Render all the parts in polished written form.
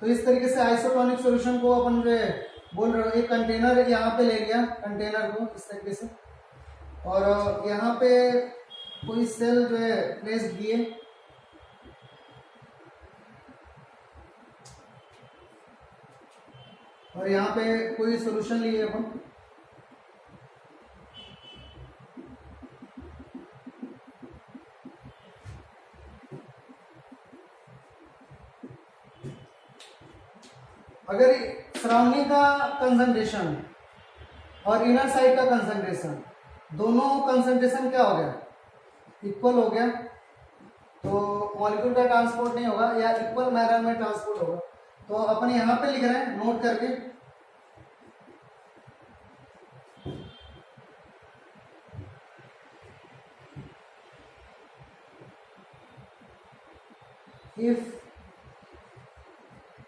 तो इस तरीके से आइसोटोनिक सॉल्यूशन को अपन जो है बोल रहे हो, एक कंटेनर यहाँ पे ले लिया, कंटेनर को इस तरीके से, और यहाँ पे कोई सेल जो है प्लेस किए, और यहाँ पे कोई सॉल्यूशन लिए अपन, अगर सराउंडिंग का कंसंट्रेशन और इनर साइड का कंसंट्रेशन दोनों कंसंट्रेशन क्या हो गया, इक्वल हो गया, तो मॉलिक्यूल का ट्रांसपोर्ट नहीं होगा या इक्वल मैनर में ट्रांसपोर्ट होगा। तो अपन यहाँ पे लिख रहे हैं नोट करके, इफ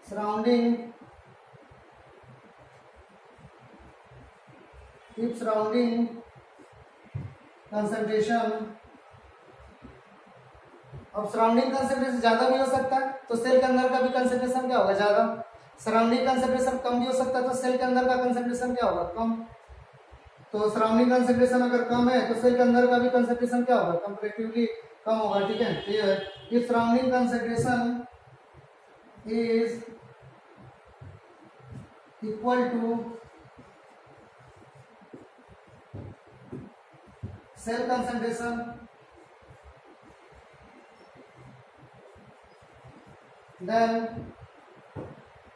surrounding concentration, अब सराउंडिंग कंसंट्रेशन ज्यादा भी हो सकता है तो सेल के अंदर का भी कंसंट्रेशन क्या होगा, ज्यादा। सराउंडिंग कंसंट्रेशन कम भी हो सकता है तो सेल के अंदर का कंसंट्रेशन क्या होगा, कम। तो सराउंडिंग कंसंट्रेशन अगर कम है तो सेल के अंदर का भी कंसंट्रेशन क्या होगा, कंपैरेटिवली कम होगा, ठीक है। तो ये if surrounding concentration is equal to cell concentration, then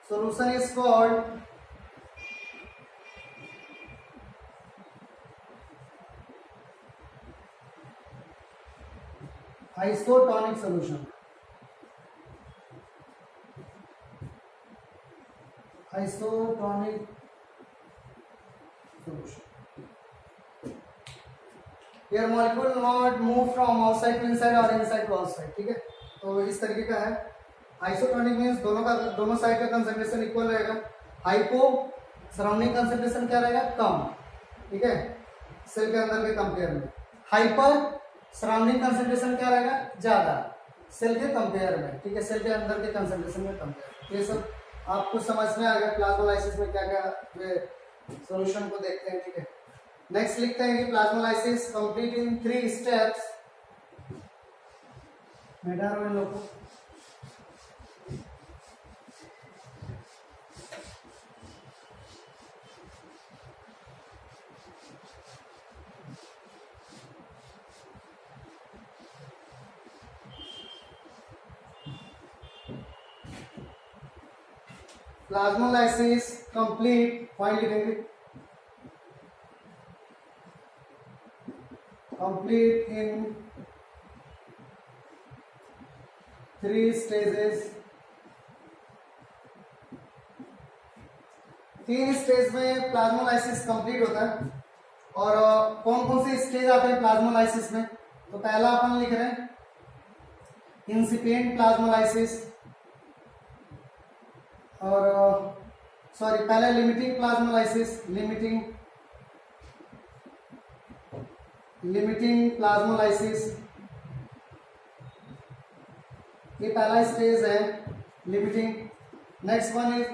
solution is called isotonic solution, isotonic solution. Here molecule not move from outside to inside or inside to outside, ठीक है। तो इस तरीके का है। आइसोटोनिक मींस दोनों साइड का concentration equal रहेगा। हाइपो सराउंडिंग कंसंट्रेशन क्या रहेगा, कम, ठीक है, सेल के अंदर के कंपेयर में। हाइपर सराउंडिंग कंसंट्रेशन क्या रहेगा, ज्यादा, सेल के कंपेयर में, ठीक है, सेल के अंदर के कंसंट्रेशन में कंपेयर। ये सब आपको समझ में आ गया प्लाज्मोलाइसिस में क्या क्या सॉल्यूशन को देखते हैं, ठीक है। नेक्स्ट लिखते हैं कि प्लाज्मोलाइसिस कंप्लीट इन 3 स्टेप्स। मेडारो इन लोगों प्लाज्मोलाइसिस कंप्लीट, पॉइंट लिखेंगे, कंप्लीट इन 3 स्टेजेस। 3 स्टेज में प्लाज्मोलाइसिस कंप्लीट होता है। और कौन कौन से स्टेज आते हैं प्लाज्मोलाइसिस में, तो पहला अपन लिख रहे हैं इंसिपिएंट प्लाज्मोलाइसिस, और सॉरी पहले लिमिटिंग प्लाज्मोलाइसिस, लिमिटिंग प्लाज्मोलाइसिस, ये पहला स्टेज है limiting. Next one is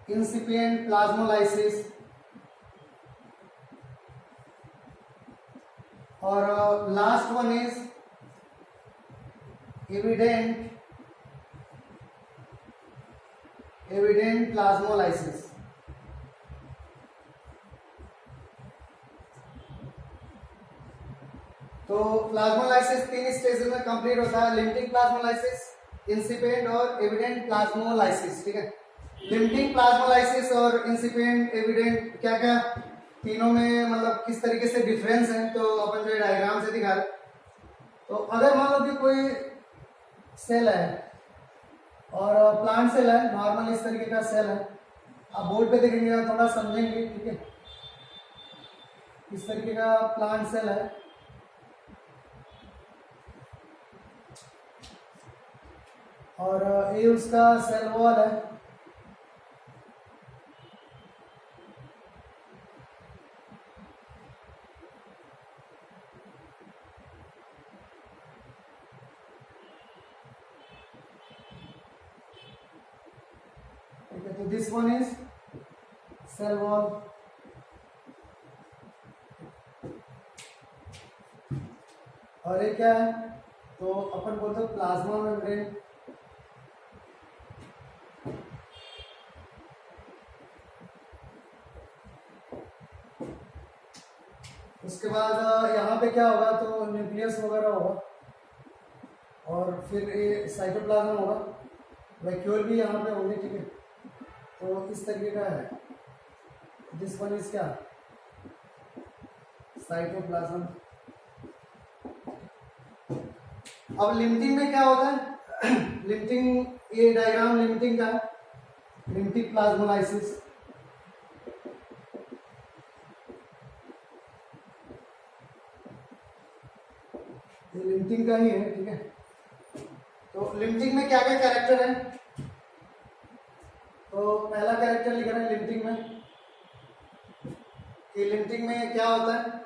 incipient plasmolysis, और last one is evident plasmolysis. तो प्लाज्मोलाइसिस 3 स्टेज में कंप्लीट होता है, लिमिटिंग प्लाज्मोलाइसिस, इंसिपिएंट और एविडेंट प्लाज्मोलाइसिस, ठीक है। लिमिटिंग प्लाज्मोलाइसिस और इंसिपिएंट एविडेंट क्या क्या तीनों में मतलब किस तरीके से डिफरेंस है, तो अपन जो डायग्राम से दिखा रहे। तो अगर मान लो कि कोई सेल है और प्लांट सेल है, नॉर्मल इस तरीके का सेल है, आप बोर्ड पे देखेंगे थोड़ा समझेंगे, ठीक है। इस तरीके का प्लांट सेल है, और ये उसका सेल वॉल है, ठीक है, तो this one is cell wall, और ये क्या है, तो अपन बोलते हैं प्लाज्मा मेम्ब्रेन। उसके बाद यहाँ पे क्या होगा, तो न्यूक्लियस वगैरह होगा, और फिर ये साइटोप्लाज्म होगा, वैक्यूल भी यहाँ पे होंगे, ठीक है। तो इस तरीके का है, दिस वन इज क्या, साइटोप्लाज्म। अब लिमिटिंग में क्या होता है, लिमिटिंग, ये डायग्राम लिमिटिंग का है, लिमिटिंग प्लाज्मोलाइसिस। ये लिमिटिंग का ही है, ठीक है। तो लिमिटिंग में क्या क्या कैरेक्टर है, तो पहला कैरेक्टर लिख रहे हैं लिमिटिंग में, कि लिमिटिंग में क्या होता है,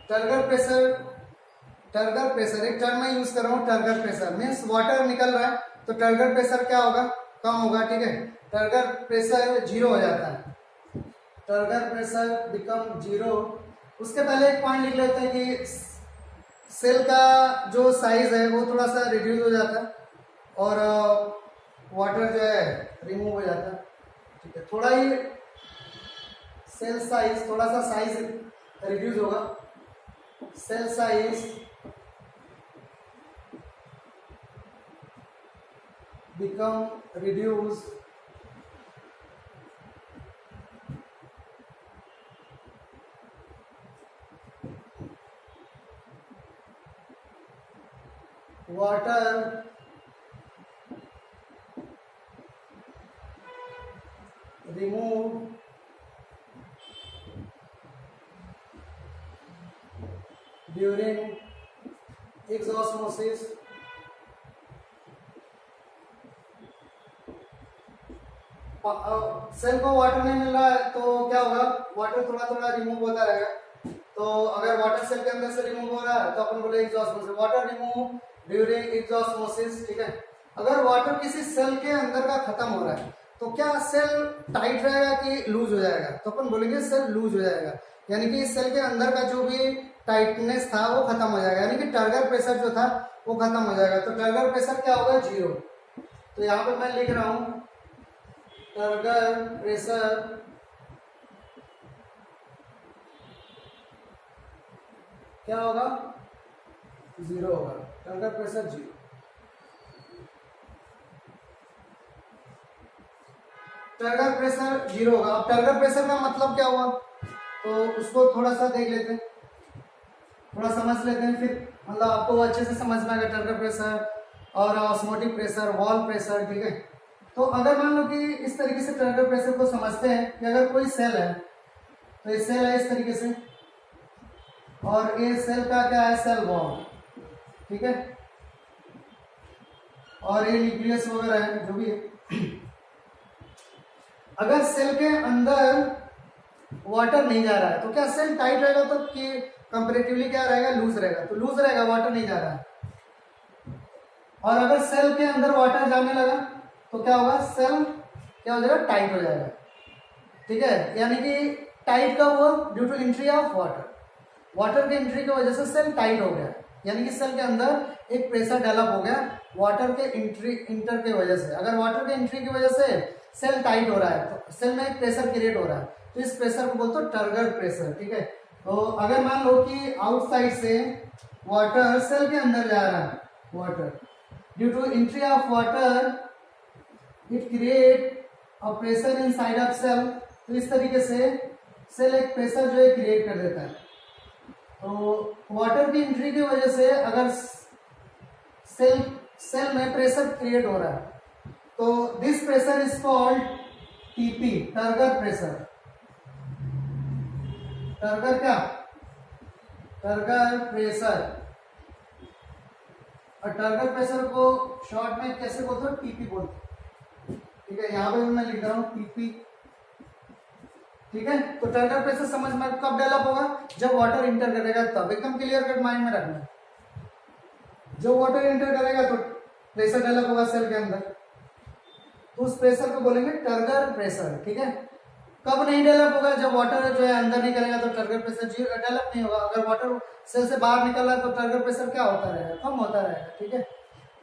टर्गर प्रेशर, टर्गर प्रेशर एक टर्म मैं यूज कर रहा हूँ, टर्गर प्रेशर मीन्स वाटर निकल रहा है, तो टर्गर प्रेशर क्या होगा, कम होगा, ठीक है। टर्गर प्रेशर जीरो हो जाता है, टर्गर प्रेशर बिकम जीरो। उसके पहले एक पॉइंट लिख लेते हैं कि सेल का जो साइज है वो थोड़ा सा रिड्यूस हो जाता है, और वाटर जो है रिमूव हो जाता है, ठीक है। थोड़ा ही सेल साइज, थोड़ा सा साइज रिड्यूस होगा, cell size become reduce, water remove during exosmosis, cell को वाटर नहीं मिल रहा है तो क्या होगा, वाटर थोड़ा थोड़ा रिमूव होता रहेगा। तो अगर वाटर सेल के अंदर से रिमूव हो रहा है तो अपन बोले एक्सॉस्मोसिस, वाटर रिमूव ड्यूरिंग एक्सॉस्मोसिस, ठीक है। अगर वाटर किसी सेल के अंदर का खत्म हो रहा है तो क्या सेल टाइट रहेगा कि लूज हो जाएगा, तो अपन बोलेंगे सेल लूज हो जाएगा, यानी कि सेल के अंदर का जो भी टाइटनेस था वो खत्म हो जाएगा, यानी कि टर्गर प्रेशर जो था वो खत्म हो जाएगा। तो टर्गर प्रेशर क्या होगा, जीरो। तो यहाँ पे मैं लिख रहा हूं टर्गर प्रेशर क्या होगा, जीरो होगा, turgor pressure zero. Turgor pressure zero होगा। अब टर्गर प्रेशर का मतलब क्या हुआ, तो उसको थोड़ा सा देख लेते हैं, थोड़ा समझ लेते हैं, फिर मतलब आपको अच्छे से समझ में आएगा टर्गर प्रेशर और ऑस्मोटिक प्रेशर, वॉल प्रेशर, ठीक है। तो अगर मान लो कि इस तरीके से टर्गर प्रेशर को समझते हैं कि अगर कोई सेल है तो ये सेल है इस तरीके से, और ये सेल का क्या है, सेल वॉल, ठीक है, और ये न्यूक्लियस वगैरह है जो भी है। अगर सेल के अंदर वाटर नहीं जा रहा है तो क्या सेल टाइट रहेगा, तो कि कंपैरेटिवली क्या रहेगा, लूज रहेगा, तो लूज रहेगा, वाटर नहीं जा रहा है। और अगर सेल के अंदर वाटर जाने लगा तो क्या होगा, सेल क्या हो जाएगा, टाइट हो जाएगा, ठीक है। यानी कि टाइट का हुआ due to entry of water, water के एंट्री की वजह से सेल टाइट हो गया, यानी कि सेल के अंदर एक प्रेशर डेवलप हो गया वाटर के इंटर के वजह से। अगर वाटर के एंट्री की वजह से सेल टाइट हो रहा है तो सेल में एक प्रेशर क्रिएट हो रहा है, तो इस प्रेशर को बोलते हो टर्गर प्रेशर, ठीक है। तो अगर मान लो कि आउटसाइड से वाटर सेल के अंदर जा रहा है, water due to entry of water it create a pressure inside of cell, तो इस तरीके से सेल एक प्रेशर जो है क्रिएट कर देता है। तो वाटर की एंट्री की वजह से अगर सेल में प्रेशर क्रिएट हो रहा है तो this pressure is called TP, turgor pressure. Turgor क्या, टर्गर प्रेशर, और टर्गर प्रेशर को शॉर्ट में कैसे बोलते हो, टीपी बोलते हैं, ठीक है। यहां पे मैं लिख रहा हूं टीपी, ठीक है। तो टर्गर प्रेशर समझ में कब डेवलप होगा, जब वाटर इंटर करेगा तब, एकदम क्लियर कट माइंड में रखना। जब वाटर इंटर करेगा तो प्रेशर डेवलप होगा सेल के अंदर, तो उस प्रेशर को बोलेंगे टर्गर प्रेशर, ठीक है। कब नहीं डेवलप होगा, जब वाटर जो है अंदर नहीं करेगा तो टर्गर प्रेशर डेवलप नहीं होगा। अगर वाटर सेल से बाहर निकल रहा है तो टर्गर प्रेशर क्या होता रहेगा, कम होता रहेगा, ठीक है।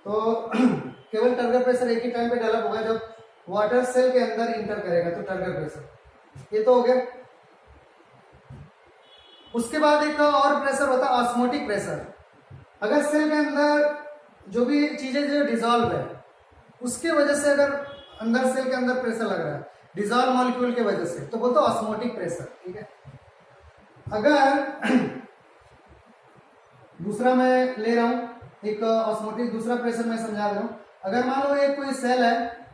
तो केवल टर्गर प्रेशर एक ही टाइम पे डेवलप होगा जब वाटर सेल के अंदर इंटर करेगा, तो टर्गर प्रेशर। ये तो हो गया। उसके बाद एक और प्रेशर होता है ऑस्मोटिक प्रेशर। अगर सेल के अंदर जो भी चीजें जो डिजॉल्व है उसके वजह से अगर अंदर सेल के अंदर प्रेशर लग रहा है डिजॉल्व मॉलिक्यूल के वजह से, तो बोलते ऑस्मोटिक प्रेशर, ठीक है। अगर दूसरा मैं ले रहा हूं एक ऑस्मोटिक दूसरा प्रेशर मैं समझा रहा हूं। अगर मान लो एक कोई सेल है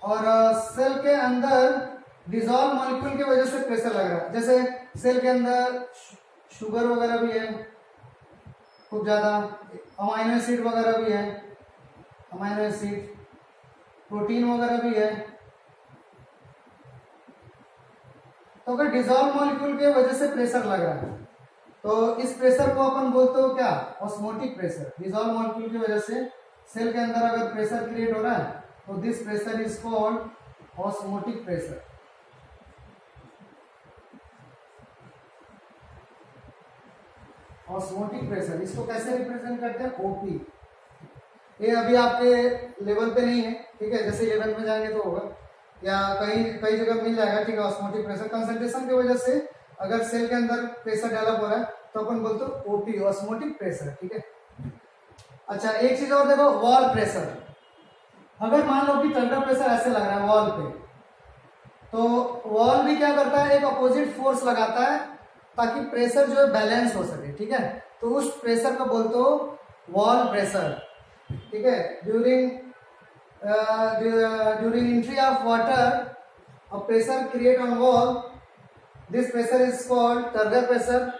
और सेल के अंदर डिजॉल्व मॉलिक्यूल की वजह से प्रेशर लग रहा है, जैसे सेल के अंदर शुगर वगैरह भी है खूब ज्यादा, अमाइनो एसिड वगैरह भी है, अमाइनो एसिड, प्रोटीन वगैरह भी है। तो अगर डिजॉल्व मॉलिक्यूल की वजह से प्रेशर लग रहा है तो इस प्रेशर को अपन बोलते हो क्या, ऑस्मोटिक प्रेशर। डिजॉल्व मॉलिक्यूल की वजह से सेल के अंदर अगर प्रेशर क्रिएट हो रहा है तो this pressure is called osmotic pressure. Osmotic pressure इसको कैसे रिप्रेजेंट करते हैं, ओपी। ये अभी आपके लेवल पे नहीं है, ठीक है, जैसे 11 में जाएंगे तो होगा या कई जगह मिल जाएगा, ठीक है। ऑस्मोटिक प्रेशर कंसंट्रेशन की वजह से अगर सेल के अंदर प्रेशर डेवलप हो रहा है तो अपन बोलते हो ओपी, ऑस्मोटिक प्रेशर, ठीक है। अच्छा एक चीज और देखो, वॉल प्रेशर। अगर मान लो कि टर्गर प्रेशर ऐसे लग रहा है वॉल पे, तो वॉल भी क्या करता है, एक अपोजिट फोर्स लगाता है ताकि प्रेशर जो है बैलेंस हो सके, ठीक है। तो उस प्रेशर को बोलते हो वॉल प्रेशर, ठीक है। During entry of water a pressure create on wall, this pressure is called turgor pressure.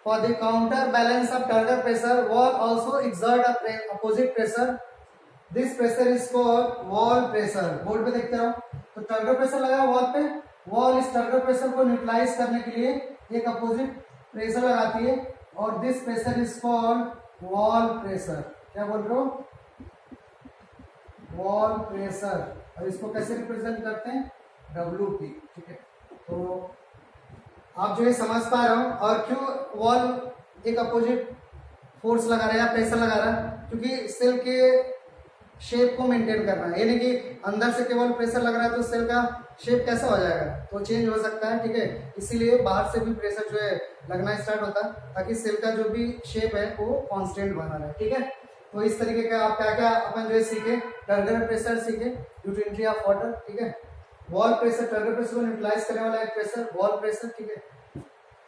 For the counterbalance of turgor pressure, wall also exert a opposite pressure. This pressure is called wall pressure. Board पे देखते रहो, तो turgor pressure लगा wall पे, wall इस turgor pressure को neutralise करने के लिए एक अपोजिट प्रेशर लगाती है और this pressure is called wall pressure. क्या बोल रहे हो, वॉल प्रेशर। और इसको कैसे रिप्रेजेंट करते हैं, WP, ठीक है। तो आप जो है समझ पा रहे हो। और क्यों वॉल एक अपोजिट फोर्स लगा रहा है या प्रेशर लगा रहा है, क्योंकि सेल के शेप को मेंटेन करना है, यानी कि अंदर से केवल प्रेशर लग रहा है तो सेल का शेप कैसा हो जाएगा, तो चेंज हो सकता है, ठीक है। इसीलिए बाहर से भी प्रेशर जो है लगना स्टार्ट होता है ताकि सेल का जो भी शेप है वो कांस्टेंट बना रहे, ठीक है। तो इस तरीके का आप क्या क्या अपन जो है सीखे, टर्गर प्रेशर सीखे due to entry of water, ठीक है। वॉल प्रेशर, टर्गर प्रेशर को न्यूट्रलाइज करने वाला एक प्रेशर वॉल प्रेशर, ठीक है।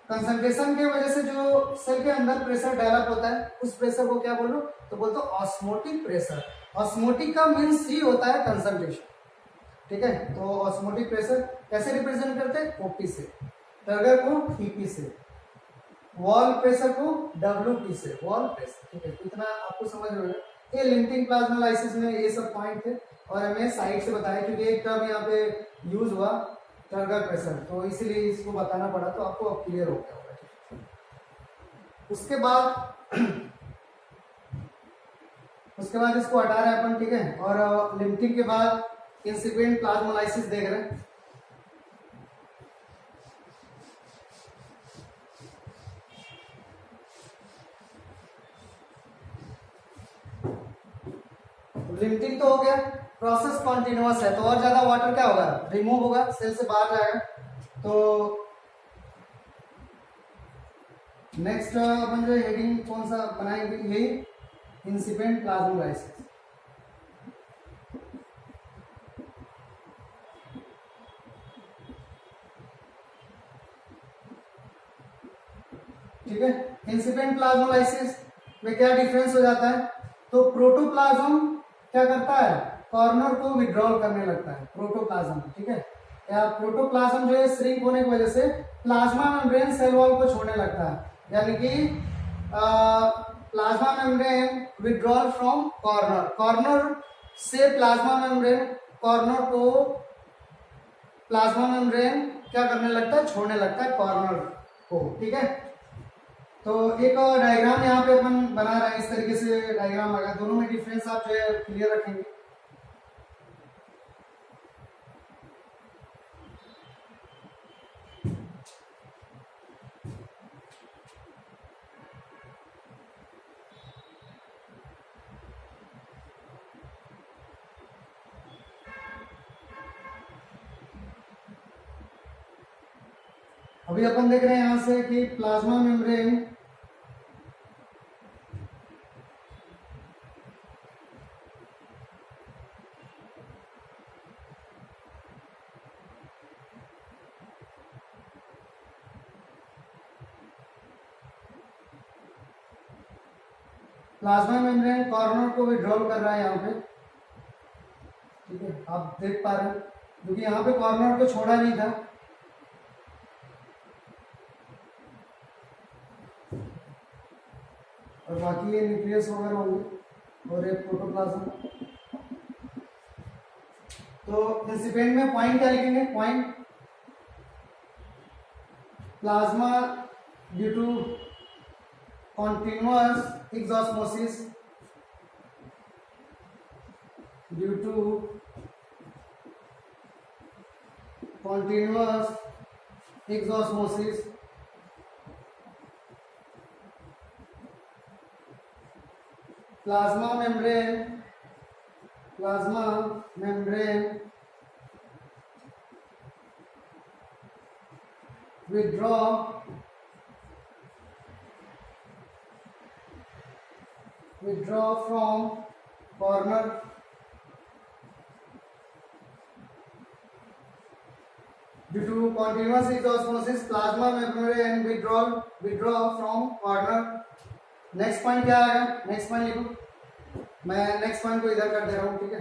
कंसंट्रेशन की वजह से जो सेल के अंदर प्रेशर डेवलप होता है उस प्रेशर को क्या बोलो, तो बोलते ऑस्मोटिक प्रेशर। ऑस्मोटिक का मीन्स ही होता है कंसंट्रेशन, ठीक है। तो ऑस्मोटिक प्रेशर कैसे रिप्रेजेंट करते हैं, ओपी से, टर्गर को टीपी से, वॉल प्रेशर को WP से, वॉल प्रेशर, ठीक है। इतना आपको समझ में आएगा। ये लिमिटिंग प्लाज्मोलाइसिस में ये सब पॉइंट थे और हमें साइड से बताया क्योंकि एक टर्म यहाँ पे यूज हुआ टर्गर प्रेशर, तो इसीलिए इसको बताना पड़ा, तो आपको अब क्लियर हो गया होगा। उसके बाद इसको हटा रहे हैं अपन, ठीक है। और लिमिटिंग के बाद इंसिपिएंट प्लाज्मोलाइसिस देख रहे हैं। लिमिटिंग तो हो गया, प्रोसेस कॉन्टिन्यूअस है तो और ज्यादा वाटर क्या होगा, रिमूव होगा, सेल से बाहर जाएगा। तो नेक्स्ट अपन जो हेडिंग कौन सा बनाएंगे, यही इंसिपिएंट प्लाज्मोलाइसिस, ठीक है। इंसिपिएंट प्लाज्मोलाइसिस में क्या डिफरेंस हो जाता है, तो प्रोटोप्लाज्म क्या करता है, कॉर्नर को विड्रॉल करने लगता है, प्रोटोप्लाज्म, ठीक है। या प्रोटोप्लाज्म जो है श्रिंक होने की वजह से प्लाज्मा मेम्ब्रेन सेल वॉल को छोड़ने लगता है, यानी कि plasma membrane withdrawal from corner, corner से प्लाज्मा मेम्ब्रेन, कॉर्नर को प्लाज्मा मेम्ब्रेन क्या करने लगता है, छोड़ने लगता है कॉर्नर को, ठीक है। तो एक डायग्राम यहाँ पे अपन बना रहे हैं, इस तरीके से डायग्राम लगा, दोनों में डिफरेंस आप जो है क्लियर रखेंगे। अभी अपन देख रहे हैं यहां से कि प्लाज्मा मेम्ब्रेन कॉर्नर को विड्रॉल कर रहा है यहाँ पे, ठीक है, आप देख पा रहे हैं क्योंकि यहाँ पे कॉर्नर को छोड़ा नहीं था। और बाकी ये न्यूक्लियस वगैरह होंगे और एक प्रोटोप्लाज्म। तो इंसिपिएंट में पॉइंट क्या लिखेंगे? Point plasma due to continuous exosmosis due to continuous exosmosis plasma membrane withdraw from corner due to continuous exosmosis plasma membrane withdraw from corner। Next point क्या आएगा? नेक्स्ट पॉइंट लिखो, मैं नेक्स्ट पॉइंट को इधर कर दे रहा हूं, ठीक है।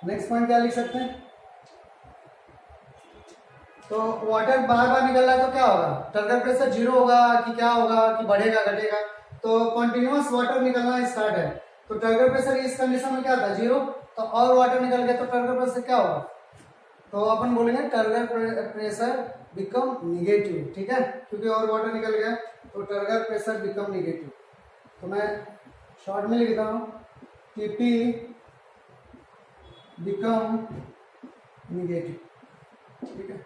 नेक्स्ट पॉइंट क्या लिख सकते हैं? तो वाटर बार बार निकल रहा है तो क्या होगा? टर्गर प्रेशर जीरो होगा कि क्या होगा, कि बढ़ेगा घटेगा? तो कंटिन्यूअस वाटर निकलना स्टार्ट है तो टर्गर प्रेशर इस कंडीशन में क्या था? जीरो। तो और वाटर निकल गया तो टर्गर प्रेशर क्या होगा? तो अपन बोलेंगे टर्गर प्रेशर बिकम निगेटिव, ठीक है, क्योंकि और वाटर निकल गया तो टर्गर प्रेशर बिकम निगेटिव। तो मैं शॉर्ट में लिखता हूं टीपी बिकम निगेटिव, ठीक है,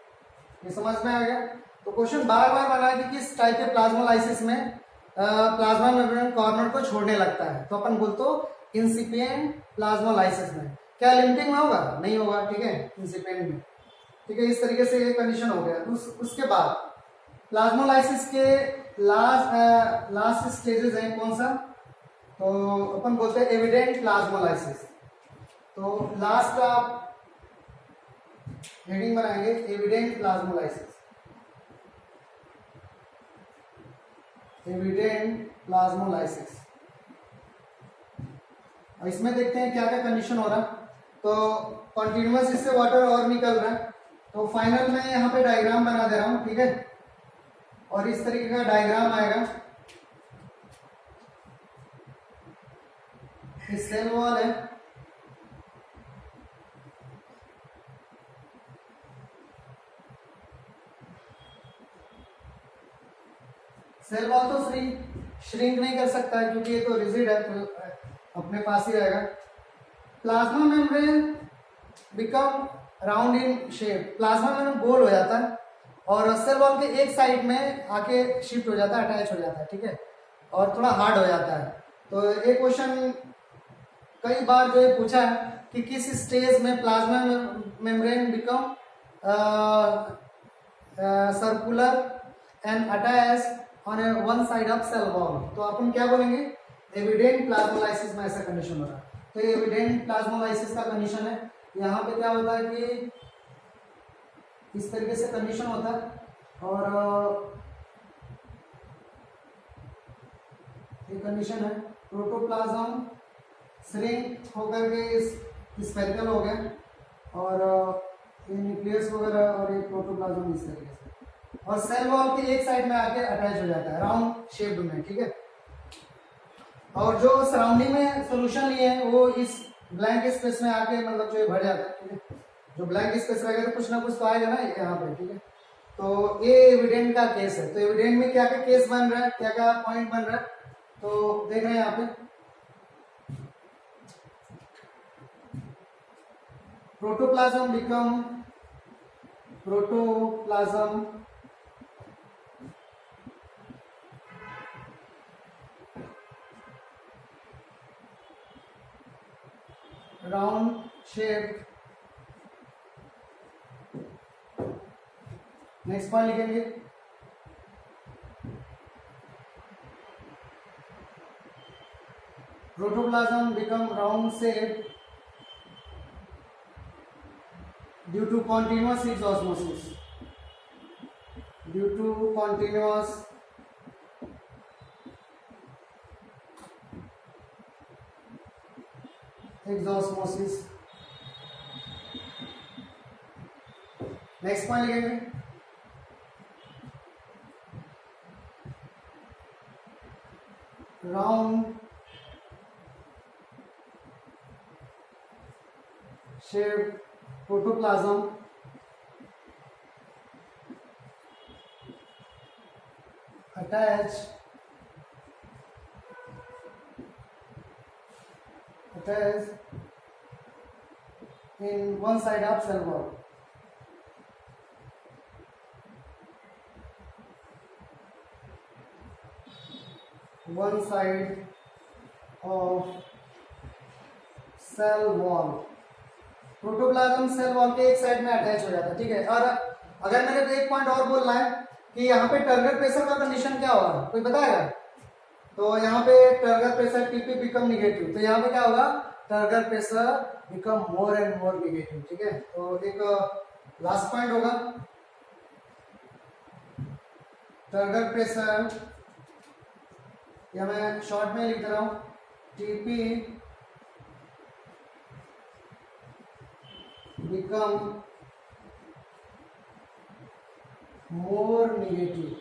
ये समझ में आ गया। तो क्वेश्चन बार बार बना है कि किस टाइप के प्लाज्मोलाइसिस में प्लाज्मा मेम्ब्रेन कॉर्नर को छोड़ने लगता है, तो अपन बोलते इंसिपिएंट प्लाज्मोलाइसिस में। क्या लिमिटिंग में होगा? नहीं होगा, ठीक है, इंसिपिएंट में, ठीक है। इस तरीके से ये कंडीशन हो गया। उसके बाद प्लाज्मोलाइसिस के लास्ट स्टेजेस हैं कौन सा? तो अपन बोलते हैं एविडेंट प्लाज्मोलाइसिस। तो लास्ट आप हेडिंग बनाएंगे एविडेंट प्लाज्मोलाइसिस, एविडेंट प्लाज्मोलाइसिस। और इसमें देखते हैं क्या क्या कंडीशन हो रहा। तो कंटिन्यूअस इससे वाटर और निकल रहा है, तो फाइनल में यहाँ पे डायग्राम बना दे रहा हूं, ठीक है, और इस तरीके का डायग्राम आएगा। इस सेल वॉल है, सेल वॉल तो श्रिंक नहीं कर सकता है क्योंकि ये तो रिजिड है, तो अपने पास ही रहेगा। Plasma membrane become round in shape, plasma membrane गोल हो जाता है और सेल वॉल के एक साइड में आके शिफ्ट हो जाता है, अटैच हो जाता है, ठीक है, और थोड़ा हार्ड हो जाता है। तो ये क्वेश्चन कई बार जो है पूछा है कि किस स्टेज में plasma membrane become circular and attach on one side of cell wall. तो अपन क्या बोलेंगे? एविडेंट प्लाज्मोलाइसिस में ऐसा कंडीशन हो रहा है। तो एविडेंट प्लाज्मोलाइसिस का कंडीशन है, यहाँ पे क्या होता है कि इस तरीके से कंडीशन होता है और ये कंडीशन है, प्रोटोप्लाज्म श्रिंक होकर के स्फेरिकल हो गया और ये न्यूक्लियस वगैरह और ये प्रोटोप्लाज्म इस तरीके से, और सेल वॉल के एक साइड में आके अटैच हो जाता है राउंड शेप में, ठीक है। और जो सराउंडिंग में सोल्यूशन लिए हैं वो इस ब्लैंक स्पेस में आके मतलब जो भर जाता है, ठीक है। जो ब्लैंक स्पेस रहेगा तो कुछ ना कुछ तो आएगा ना यहाँ पे, ठीक है। तो ये एविडेंट का केस है। तो एविडेंट में क्या क्या केस बन रहा है, क्या क्या पॉइंट बन रहा है, तो देख रहे हैं यहाँ पे। Protoplasm round shape. Next point लिखेंगे protoplasm become round shape due to continuous exosmosis, due to continuous exosmosis. Next point लिखेंगे round shape protoplasm attach in one side of cell wall. One side of cell wall. Protoplasm cell wall के एक side में attach हो जाता है, ठीक है। और अगर मेरे को एक पॉइंट और बोलना है कि यहाँ पे टर्गर प्रेशर का कंडीशन क्या होगा, कोई बताएगा? तो यहाँ पे turgor pressure TP become negative, तो यहाँ पे क्या होगा, turgor pressure become more and more negative, ठीक है। तो एक लास्ट पॉइंट होगा टर्गर प्रेशर, या मैं शॉर्ट में लिख रहा हूं टीपी become more negative,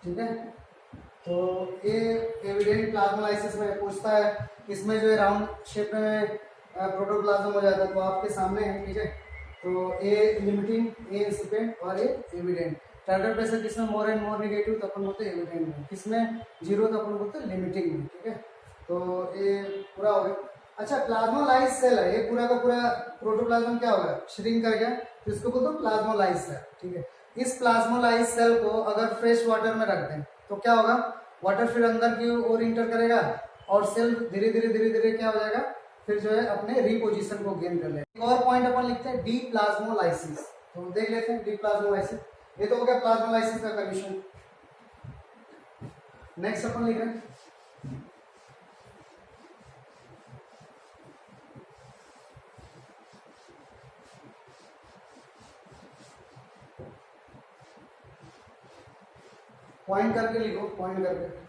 ठीक है। तो ये एविडेंट प्लाज्मोलाइसिस में पूछता है, इसमें जो है राउंड शेप में प्रोटोप्लाज्म हो जाता है, तो आपके सामने है, ठीक है। तो ए लिमिटिंग, ए इंसिपिएंट और ए एविडेंट। टर्गर प्रेशर किसमें मोर एंड मोर नेगेटिव, तो अपन बोलते हैं एविडेंट में, किसमें जीरो तो अपन बोलते हैं लिमिटिंग में, ठीक है। तो ये पूरा हो गया। अच्छा, प्लाज्मोलाइज सेल है, ये पूरा का पूरा प्रोटोप्लाज्म क्या होगा, श्रिंक कर गया, तो इसको बोलते हैं प्लाज्मोलाइज सेल, ठीक है। इस प्लाज्मोलाइज सेल को अगर फ्रेश वाटर में रख दें तो क्या होगा, वाटर फिर अंदर की ओर इंटर करेगा और सेल धीरे धीरे क्या हो जाएगा, फिर जो है अपने रीपोजिशन को गेन कर लेगा। एक और पॉइंट अपन लिखते हैं डी प्लाज्मोलाइसिस, तो देख लेते हैं डी प्लाज्मोलाइसिस। ये तो हो गया प्लाज्मोलाइसिस का कंडीशन। नेक्स्ट अपन लिख रहे हैं पॉइंट करके लिखो, पॉइंट करके।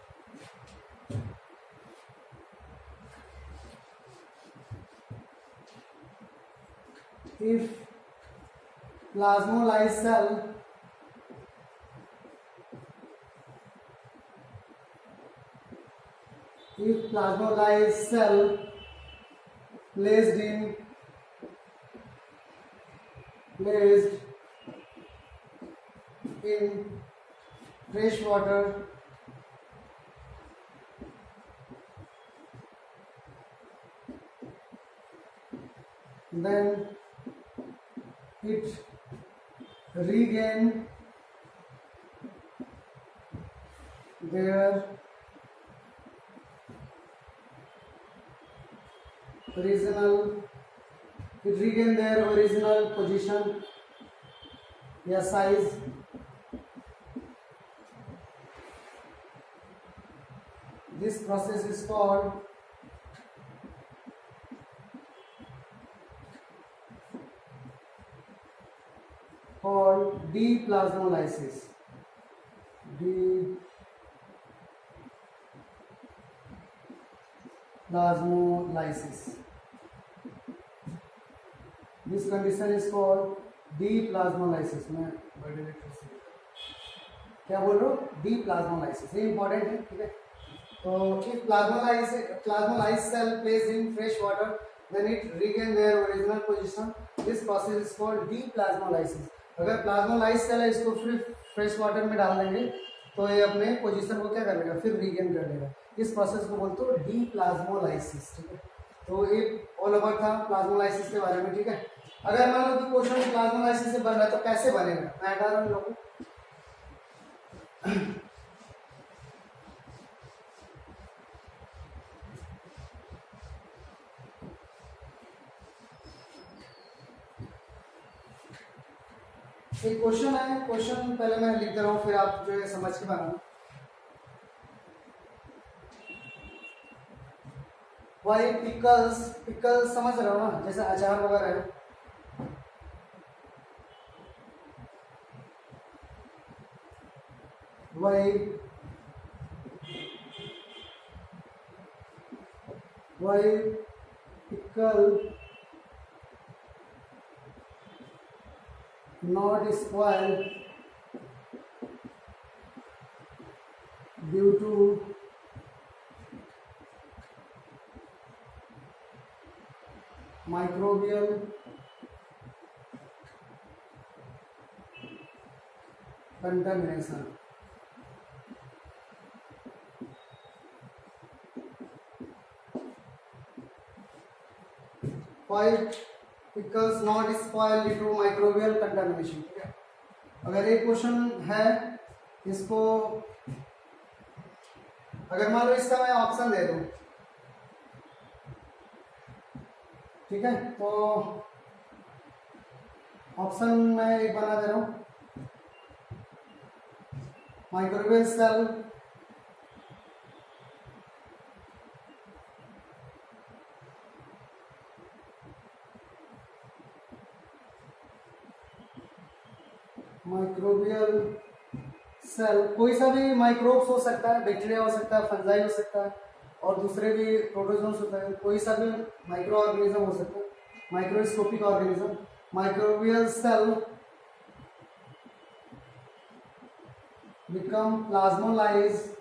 If plasmolysed cell placed in fresh water then it regain their original position या size. This process is called deplasmolysis. This condition is called deplasmolysis. मैं क्या बोल रहा हूँ, deplasmolysis, ये इंपॉर्टेंट है, ठीक है। तो if plasmolysed cell placed in fresh water then it regain their original position. This process is called deplasmolysis. अगर प्लाज्मोलाइज सेल है, इसको फिर फ्रेश वाटर में डाल देंगे तो ये अपने पोजीशन को क्या करेगा, फिर रीगेन कर लेगा। इस प्रोसेस को बोलते हो डीप्लाज्मोलाइसिस, ठीक है। तो ये ऑल ओवर था प्लाज्मोलाइसिस के बारे में, ठीक है। अगर मान लो कि क्वेश्चन प्लाज्मोलाइसिस से बन रहा है तो कैसे बनेगा, मैं हटा रहा हूँ लोगों एक क्वेश्चन है, क्वेश्चन पहले मैं लिख दे रहा हूँ, फिर आप जो है समझ के बनाना। वाई पिकल्स, पिकल्स समझ रहे हो ना, जैसे अचार वगैरह है। Why pickle not spoil due to microbial contamination. Why pickles not spoil due to microbial contamination? ठीक है, अगर एक क्वेश्चन है इसको, अगर मान लो इसका मैं ऑप्शन दे दूं, ठीक है, तो ऑप्शन मैं एक बना दे रहा हूं, माइक्रोवेव सेल माइक्रोबियल सेल, कोई सा भी माइक्रोब्स हो सकता है, बैक्टीरिया हो सकता है, फंजाई हो सकता है, और दूसरे भी प्रोटोजोन्स होता है, कोई सा भी माइक्रो ऑर्गेनिज्म हो सकता है, microscopic organism. Microbial cell become plasmolized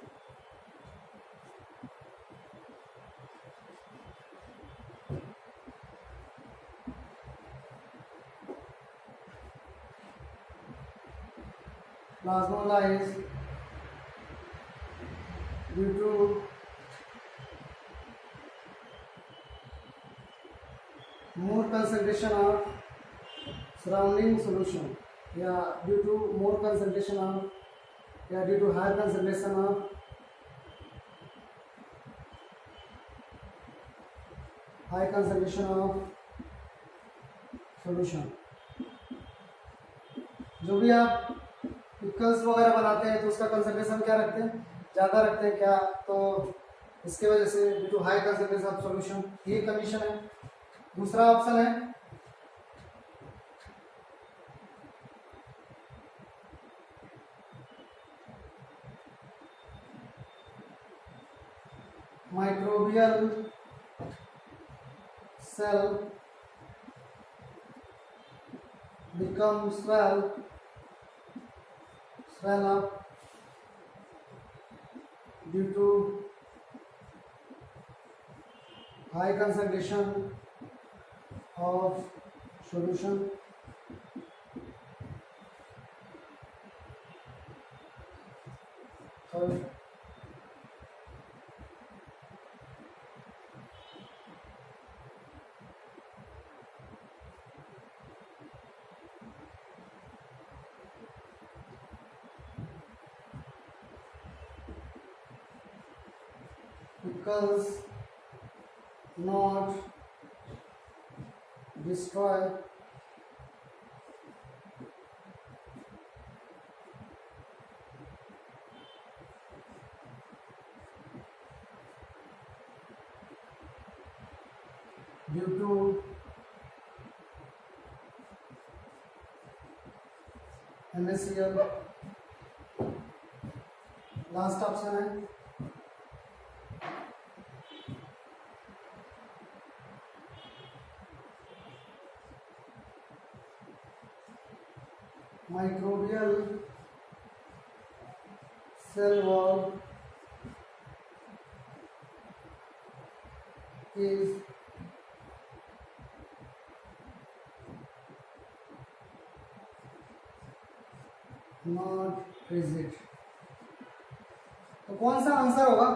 due to more concentration of surrounding solution, या due to more concentration of, या due to higher concentration of high concentration of solution। जो भी आप पिकल्स वगैरह बनाते हैं तो उसका कंसंट्रेशन क्या रखते हैं, ज़्यादा रखते हैं क्या, तो इसके वजह से due to high concentration of solution, ये कंडीशन है। दूसरा ऑप्शन है microbial cell become swell up due to high concentration of solution, pickles not destroy due to NaCl। Last option है microbial cell wall is not rigid। तो कौन सा answer होगा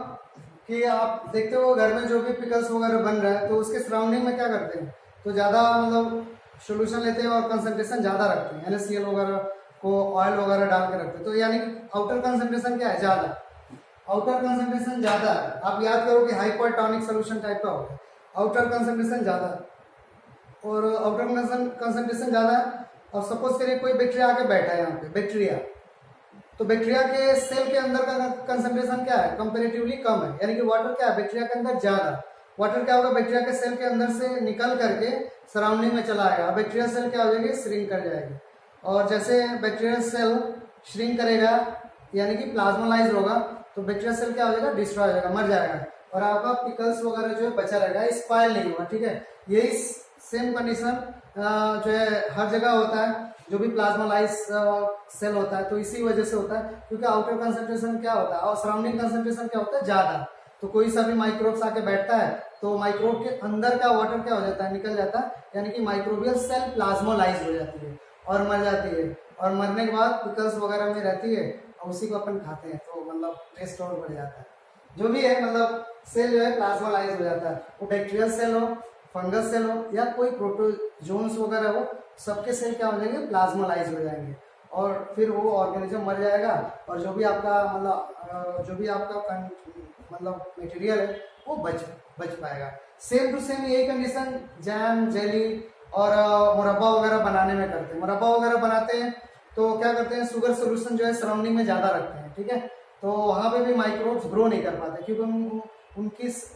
कि आप देखते हो घर में जो भी पिकल्स वगैरह बन रहा है तो उसके सराउंडिंग में क्या करते हैं, तो ज़्यादा मतलब सोल्यूशन लेते हैं और कंसंट्रेशन ज़्यादा रखते हैं, NaCl वगैरह को ऑयल वगैरह डाल के रखते हैं, तो यानी आउटर कंसंट्रेशन क्या है, ज़्यादा, आउटर कंसंट्रेशन ज़्यादा है। आप याद करो कि हाइपरटोनिक सोल्यूशन टाइप का होता है, आउटर कंसंट्रेशन ज़्यादा है, और आउटर कंसंट्रेशन ज़्यादा है अब सपोज करिए कोई बैक्टीरिया आके बैठा है यहाँ पे, बैक्टीरिया, तो बैक्टीरिया के सेल के अंदर का कंसंट्रेशन क्या है, कंपेरेटिवली कम है, यानी कि वाटर क्या है बैक्टीरिया के अंदर ज्यादा। वाटर क्या होगा, बैक्टीरिया के सेल के अंदर से निकल करके सराउंडिंग में चला आएगा, बैक्टीरिया सेल क्या हो जाएगी, श्रिंक कर जाएगी। और जैसे बैक्टीरिया सेल श्रिंक करेगा यानी कि प्लाज्मोलाइज होगा, तो बैक्टीरिया सेल क्या हो जाएगा, डिस्ट्रॉय हो जाएगा, मर जाएगा, और आपका पिकल्स वगैरह जो है बचा रहेगा, स्पॉइल नहीं होगा। ठीक है, यही सेम कंडीशन जो है हर जगह होता है, जो भी प्लाज्मोलाइज सेल होता है, तो इसी वजह से होता है क्योंकि आउटर कंसंट्रेशन क्या होता है और सराउंडिंग कंसंट्रेशन क्या होता है, ज्यादा। तो कोई सा भी माइक्रोब्स आके बैठता है तो माइक्रोब के अंदर का वाटर क्या हो जाता है, निकल जाता है, यानी कि माइक्रोबियल सेल प्लाज्मोलाइज हो जाती है और मर जाती है, और मरने के बाद पिकल्स वगैरह में रहती है और उसी को अपन खाते हैं, तो मतलब टेस्ट और बढ़ जाता है। जो भी है मतलब सेल जो है प्लाज्मोलाइज हो जाता है, वो बैक्टीरियल सेल हो, फंगस सेल हो या कोई प्रोटोजोन्स वगैरह हो, सबके सेल क्या हो जाएंगे, प्लाज्मोलाइज हो जाएंगे, और फिर वो ऑर्गेनिज्म मर जाएगा, और जो भी आपका मतलब मटेरियल है वो बच पाएगा। सेम टू सेम यही कंडीशन जैम, जेली और मुरब्बा वगैरह बनाने में करते हैं। मुरब्बा वगैरह बनाते हैं तो क्या करते हैं, शुगर सोल्यूशन जो है सराउंडिंग में ज्यादा रखते हैं। ठीक है, तो वहां पे भी माइक्रोब्स ग्रो नहीं कर पाते क्योंकि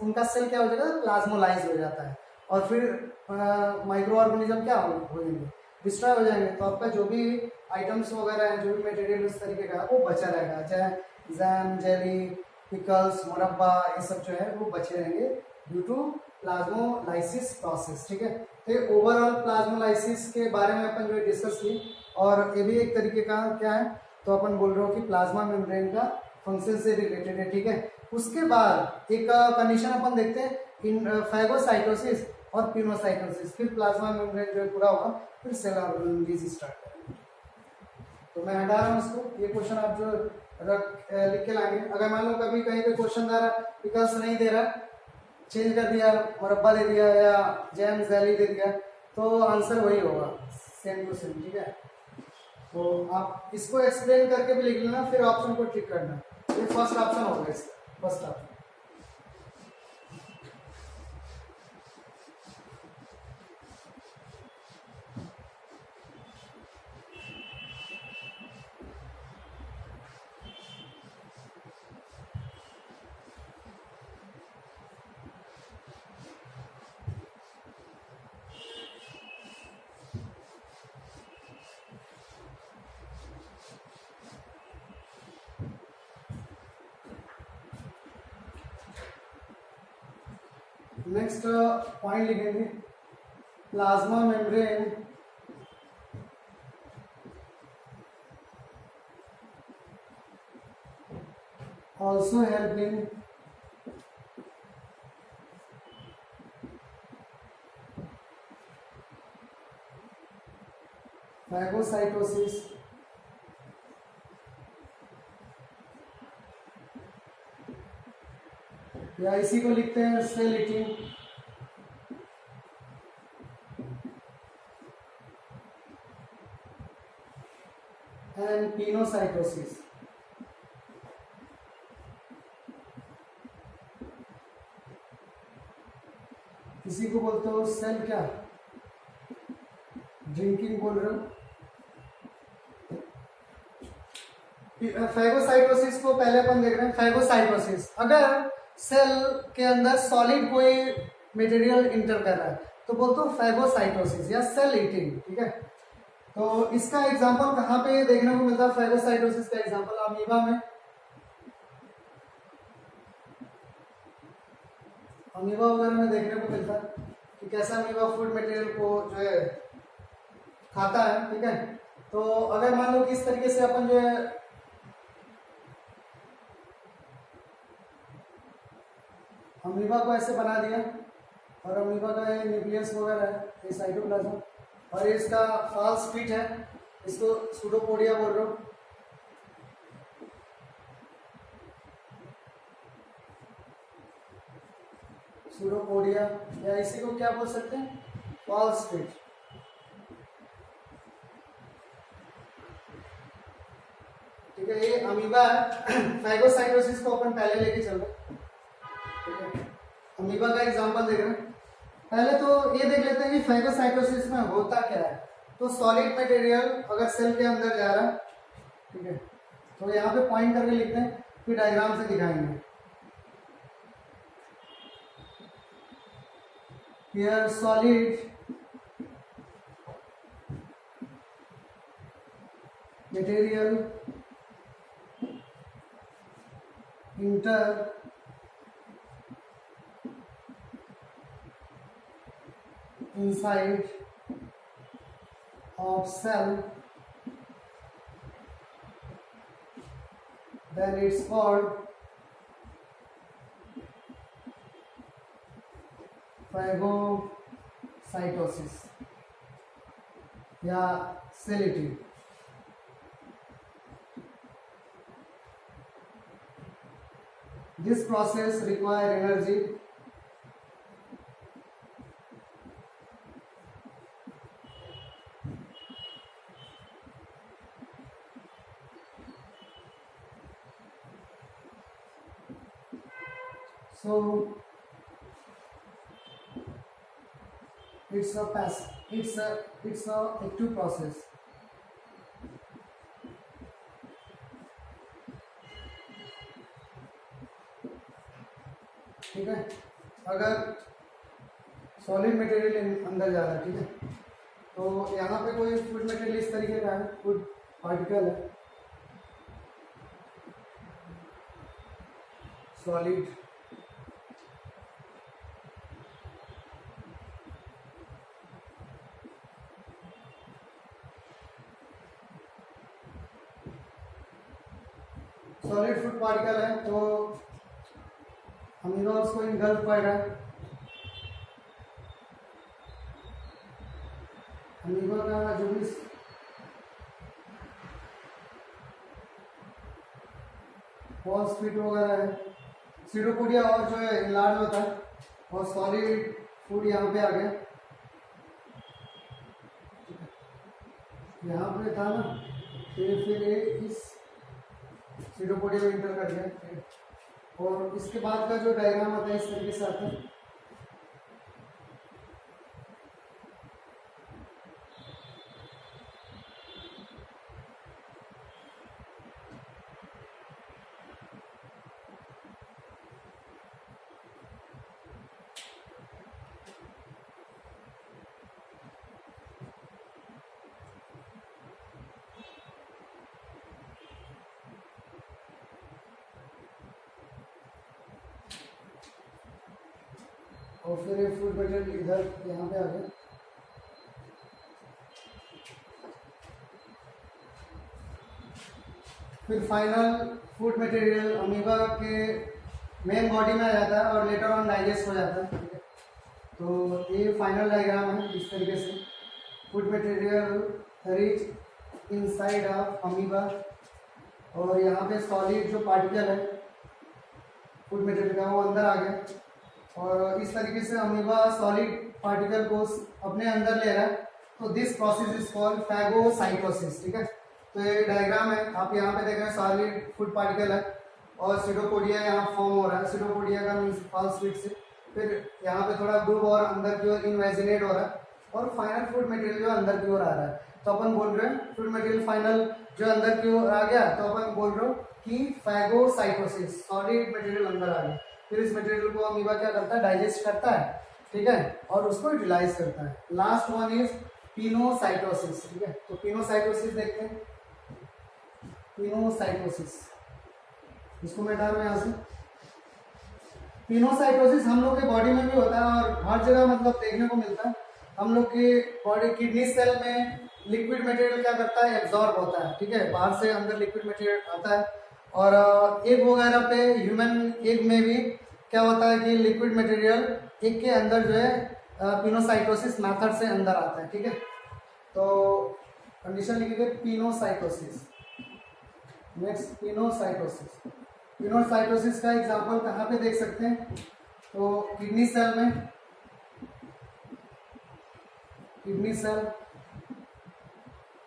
उनका सेल क्या हो जाएगा, प्लाज्मोलाइज हो जाता है, और फिर माइक्रो ऑर्गेनिज्म क्या हो जाएंगे, डिस्ट्रॉय हो जाएंगे। तो आपका जो भी आइटम्स वगैरह है, जो भी मटेरियल इस तरीके का वो बचा रहेगा, चाहे जैम, जेली, पिकल्स, मुरब्बा, ये सब जो है वो बचे रहेंगे ड्यू टू प्लाज्मोलाइसिस प्रोसेस। ठीक है, तो ओवरऑल प्लाज्मोलाइसिस के बारे में अपन जो डिस्कस की, और ये भी एक तरीके का क्या है, तो अपन बोल रहे हो कि प्लाज्मा मेम्ब्रेन का फंक्शन से रिलेटेड है। ठीक है, उसके बाद एक कंडीशन अपन देखते हैं इन फैगोसाइटोसिस और पिनोसाइटोसिस, फिर प्लाज्मा मेम्ब्रेन जो पूरा होगा, फिर सेल ऑर्गेनेलिसिस स्टार्ट करेंगे। तो मैं हटा रहा हूँ इसको, ये क्वेश्चन आप जो लिख के लाएंगे। अगर मान लो कभी कहीं पे क्वेश्चन दे रहा, विकल्प नहीं दे रहा, चेंज कर दिया, मुरब्बा दे दिया या जैम जेली दे दिया, तो आंसर वही होगा, सेम टू सेम। ठीक है, तो आप इसको एक्सप्लेन करके भी लिख लेना, फिर ऑप्शन को टिक करना। ये फर्स्ट ऑप्शन होगा इसका, फर्स्ट ऑप्शन। नेक्स्ट पॉइंट लिखेंगे, plasma membrane also help in phagocytosis या इसी को लिखते हैं सेल ईटिंग एंड पिनोसाइटोसिस। इसी को बोलते हो सेल क्या, ड्रिंकिंग बोल रहे हो। फैगोसाइटोसिस को पहले अपन देख रहे हैं। फैगोसाइटोसिस, अगर सेल के अंदर सॉलिड कोई मटेरियल इंटर कर रहा है तो बोलते हो फैगोसाइटोसिस या सेल ईटिंग। ठीक है, तो इसका एग्जांपल कहाँ पे देखने को मिलता है, फैगोसाइटोसिस का एग्जांपल अमीबा में। अमीबा वगैरह में देखने को मिलता है कि कैसा अमीबा फूड मटेरियल को जो है खाता है। ठीक है, तो अगर मान लो कि इस तरीके से अपन जो है अमीबा को ऐसे बना दिया, और अमीबा का ये न्यूक्लियस वगैरह है, ये साइटोप्लाज्म, और ये इसका फॉल्स फीट है, इसको सूडोपोडिया बोल रहे हो। सूडोपोडिया या इसी को क्या बोल सकते हैं, फॉल्स फीट। ठीक है, ये अमीबा है। फैगोसाइटोसिस को अपन पहले लेके चल रहे। ठीक है, अमीबा का एग्जांपल देख रहे हैं। पहले तो ये देख लेते हैं कि फैगोसाइटोसिस में होता क्या है। तो सॉलिड मटेरियल अगर सेल के अंदर जा रहा है, ठीक है, तो यहाँ पे पॉइंट करके लिखते हैं, फिर डायग्राम से दिखाएंगे। Here solid material inter inside of cell, then it's called phagocytosis या सेलिटी। This process require energy so it's a active process। ठीक है, अगर सॉलिड मटेरियल अंदर जा रहा है, ठीक है, तो यहाँ पे कोई फूड मटेरियल इस तरीके का है, फूड पार्टिकल है, सॉलिड फूड पार्टिकल है, तो अमीनो उसको इनगल्फ कर रहा है। अमीनो का जो भी फॉस्फेट वगैरह है, सीडोपोडिया और जो है इनलार्ज होता है, और सॉलिड फूड यहाँ पे आ गया, यहाँ पे था ना, फिर इस सीडोपोडिया में इंटर कर गया, और इसके बाद का जो डायग्राम आता है इस तरीके से आता है। और फिर ये फूड मटेरियल इधर यहाँ पे आ गया। फिर फाइनल फूड मटेरियल अमीबा के मेन बॉडी में आ जाता है और लेटर ऑन डाइजेस्ट हो जाता है। तो ये फाइनल डायग्राम है इस तरीके से, food material rich inside of amoeba, और यहाँ पे सॉलिड जो पार्टिकल है फूड मटेरियल का वो अंदर आ गया, और इस तरीके से अमीबा सॉलिड पार्टिकल को अपने अंदर ले रहा है। तो this process is called phagocytosis. ठीक है, तो ये डायग्राम है, आप यहाँ पे देख रहे हैं सॉलिड फूड पार्टिकल है और सीडोपोडिया यहाँ फॉर्म हो रहा है। सीडोपोडिया का मीन्स फॉल्स से फिर यहाँ पे थोड़ा ग्रुप और अंदर की ओर इनवेजिनेट हो रहा है, और फाइनल फूड मटेरियल जो अंदर की ओर आ रहा है। तो अपन बोल रहे हैं फूड मटेरियल फाइनल जो अंदर की ओर आ गया, तो अपन बोल रहे हो कि फैगोसाइटोसिस, सॉलिड मटेरियल अंदर आ गया। फिर इस मटेरियल को अमीबा क्या करता है, डाइजेस्ट करता है, ठीक है, और उसको यूटिलाइज करता है। Last one is pinocytosis. ठीक है, तो पिनोसाइटोसिस देखते हैं। पिनोसाइटोसिस, इसको मैं हटा रहा हूं यहाँ से। पिनोसाइटोसिस हम लोग के बॉडी में भी होता है और हर जगह मतलब देखने को मिलता है। हम लोग के बॉडी किडनी सेल में लिक्विड मटेरियल क्या करता है, एब्जॉर्ब होता है। ठीक है, बाहर से अंदर लिक्विड मटेरियल आता है, और एग वगैरह पे, ह्यूमन एग में भी क्या होता है कि लिक्विड मटेरियल एग के अंदर जो है पिनोसाइटोसिस मेथड से अंदर आता है। ठीक है, तो कंडीशन लिखिए पिनोसाइटोसिस। Next pinocytosis. पिनोसाइटोसिस का एग्जांपल कहाँ पे देख सकते हैं, तो किडनी सेल में, kidney cell,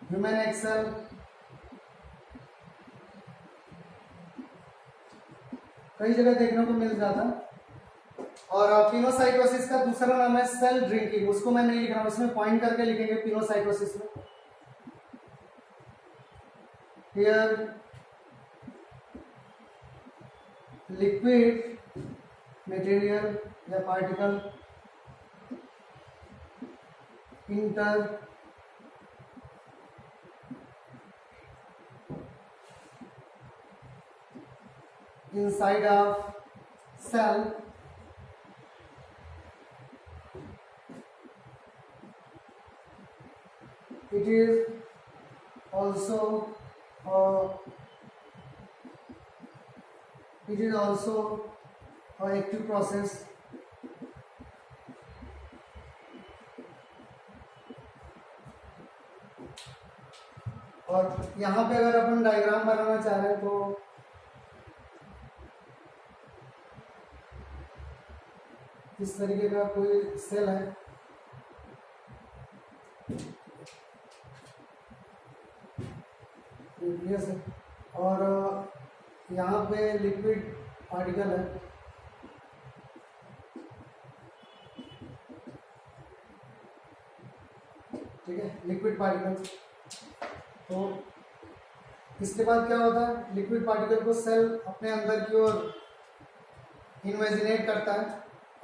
human egg cell, कई जगह देखने को मिल जाता है। और पिनोसाइटोसिस का दूसरा नाम है सेल ड्रिंकिंग, उसको मैं नहीं लिख रहा हूँ, उसमें पॉइंट करके लिखेंगे पिनोसाइटोसिस में। here liquid material या particle enter inside of cell it is also an active process. और यहाँ पे अगर अपन डायग्राम बनाना चाह रहे हैं तो इस तरीके का कोई सेल है, और यहाँ पे लिक्विड पार्टिकल है, ठीक है, लिक्विड पार्टिकल। तो इसके बाद क्या होता है, लिक्विड पार्टिकल को सेल अपने अंदर की ओर इन्वेजिनेट करता है,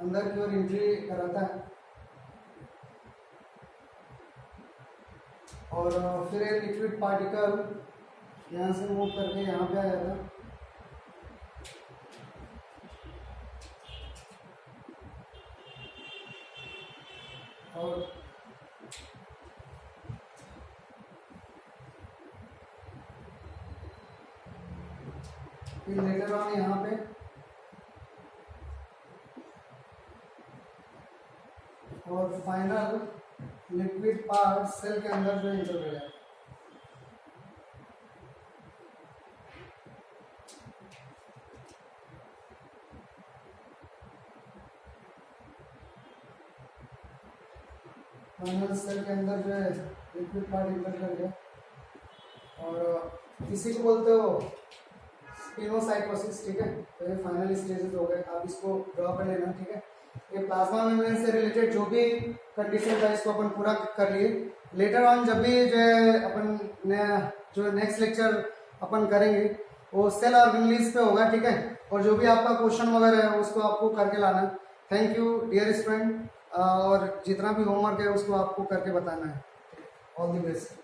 अंदर की ओर एंट्री कराता है, और फिर ये लिक्विड पार्टिकल यहाँ से मूव करके यहाँ पे आ जाता है, और फिर लेटर ऑन यहाँ पे और फाइनल लिक्विड पार्ट सेल के अंदर जो इंटर हो जाए। फाइनल सेल के अंदर जो है लिक्विड पार्ट इंटर कर गया, और इसी को बोलते हो स्पिनोसाइटोसिस, ठीक है। तो ये फाइनल स्टेजेस हो गए, आप इसको ड्रॉ कर लेना, ठीक है। ये प्लाज्मा मेम्ब्रेन से रिलेटेड जो भी कंडीशन था इसको अपन पूरा कर लिए। लेटर ऑन जब भी जो है अपन जो नेक्स्ट लेक्चर अपन करेंगे वो सेल ऑर्गेनेल्स पे होगा, ठीक है। और जो भी आपका क्वेश्चन वगैरह है उसको आपको करके लाना। थैंक यू डियर स्टूडेंट, और जितना भी होमवर्क है उसको आपको करके बताना है। All the best.